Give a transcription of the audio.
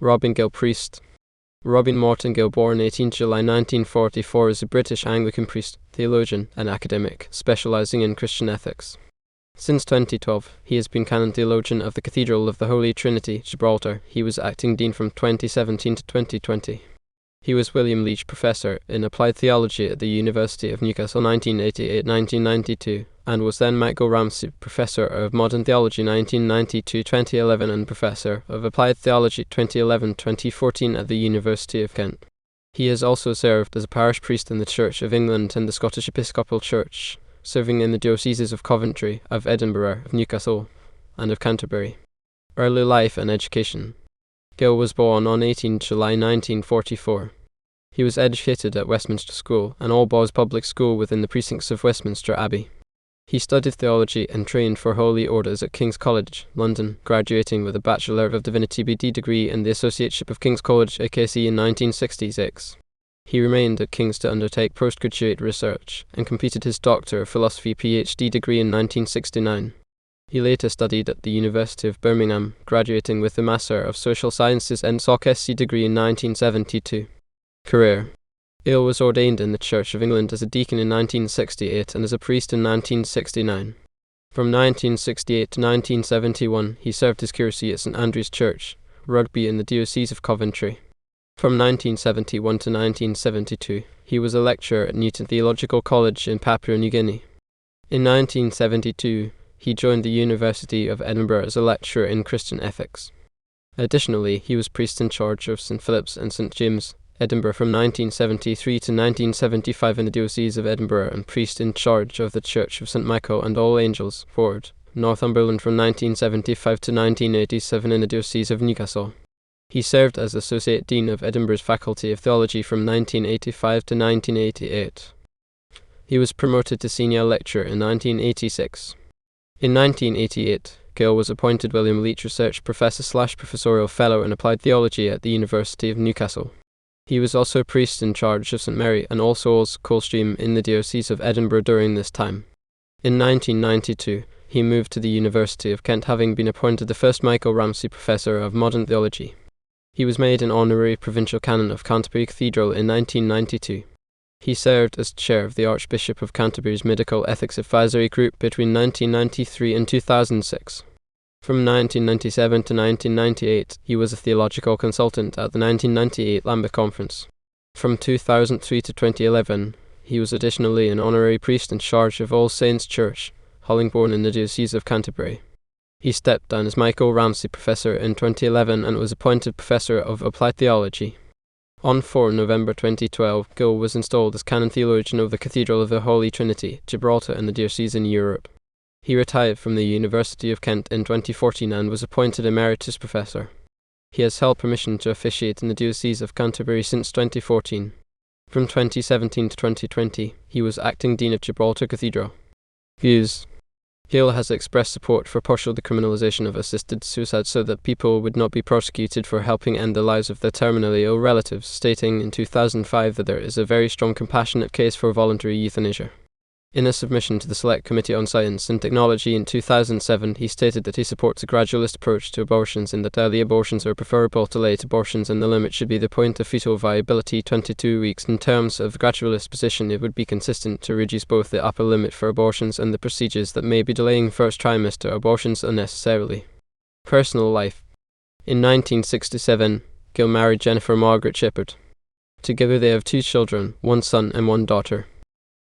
Robin Gill, priest. Robin Morton Gill, born 18 July 1944, is a British Anglican priest, theologian, and academic, specialising in Christian ethics. Since 2012, he has been canon theologian of the Cathedral of the Holy Trinity, Gibraltar. He was acting dean from 2017 to 2020. He was William Leech Professor in Applied Theology at the University of Newcastle 1988-1992, and was then Ramsey Professor of Modern Theology 1992-2011 and Professor of Applied Theology 2011-2014 at the University of Kent. He has also served as a parish priest in the Church of England and the Scottish Episcopal Church, serving in the dioceses of Coventry, of Edinburgh, of Newcastle, and of Canterbury. Early life and education. Gill was born on 18 July 1944. He was educated at Westminster School, an all-boys public school within the precincts of Westminster Abbey. He studied theology and trained for holy orders at King's College, London, graduating with a Bachelor of Divinity BD degree in the Associateship of King's College, AKC, in 1966. He remained at King's to undertake postgraduate research, and completed his Doctor of Philosophy PhD degree in 1969. He later studied at the University of Birmingham, graduating with the Master of Social Sciences and SOC SC degree in 1972. Career. Gill was ordained in the Church of England as a deacon in 1968 and as a priest in 1969. From 1968 to 1971, he served his curacy at St Andrew's Church, Rugby, in the Diocese of Coventry. From 1971 to 1972, he was a lecturer at Newton Theological College in Papua New Guinea. In 1972, he joined the University of Edinburgh as a lecturer in Christian ethics. Additionally, he was priest in charge of St Philip's and St James, Edinburgh from 1973 to 1975 in the Diocese of Edinburgh, and priest in charge of the Church of St Michael and All Angels, Ford, Northumberland from 1975 to 1987 in the Diocese of Newcastle. He served as Associate Dean of Edinburgh's Faculty of Theology from 1985 to 1988. He was promoted to Senior Lecturer in 1986. In 1988, Gill was appointed William Leech Research Professor/Professorial Fellow in Applied Theology at the University of Newcastle. He was also priest in charge of St Mary and All Souls, Coldstream, in the Diocese of Edinburgh during this time. In 1992, he moved to the University of Kent, having been appointed the first Ramsey Professor of Modern Theology. He was made an honorary provincial canon of Canterbury Cathedral in 1992. He served as chair of the Archbishop of Canterbury's Medical Ethics Advisory Group between 1993 and 2006. From 1997 to 1998, he was a theological consultant at the 1998 Lambeth Conference. From 2003 to 2011, he was additionally an honorary priest in charge of All Saints Church, Hollingbourne, in the Diocese of Canterbury. He stepped down as Ramsey Professor in 2011 and was appointed Professor of Applied Theology. On 4 November 2012, Gill was installed as canon theologian of the Cathedral of the Holy Trinity, Gibraltar, in the Diocese in Europe. He retired from the University of Kent in 2014 and was appointed Emeritus Professor. He has held permission to officiate in the Diocese of Canterbury since 2014. From 2017 to 2020, he was acting Dean of Gibraltar Cathedral. Views. Gill has expressed support for partial decriminalisation of assisted suicide so that people would not be prosecuted for helping end the lives of their terminally ill relatives, stating in 2005 that there is a very strong compassionate case for voluntary euthanasia. In a submission to the Select Committee on Science and Technology in 2007, he stated that he supports a gradualist approach to abortions and that early abortions are preferable to late abortions, and the limit should be the point of fetal viability, 22 weeks. In terms of the gradualist position, it would be consistent to reduce both the upper limit for abortions and the procedures that may be delaying first trimester abortions unnecessarily. Personal life. In 1967, Gill married Jennifer Margaret Shepherd. Together they have 2 children, 1 son and 1 daughter.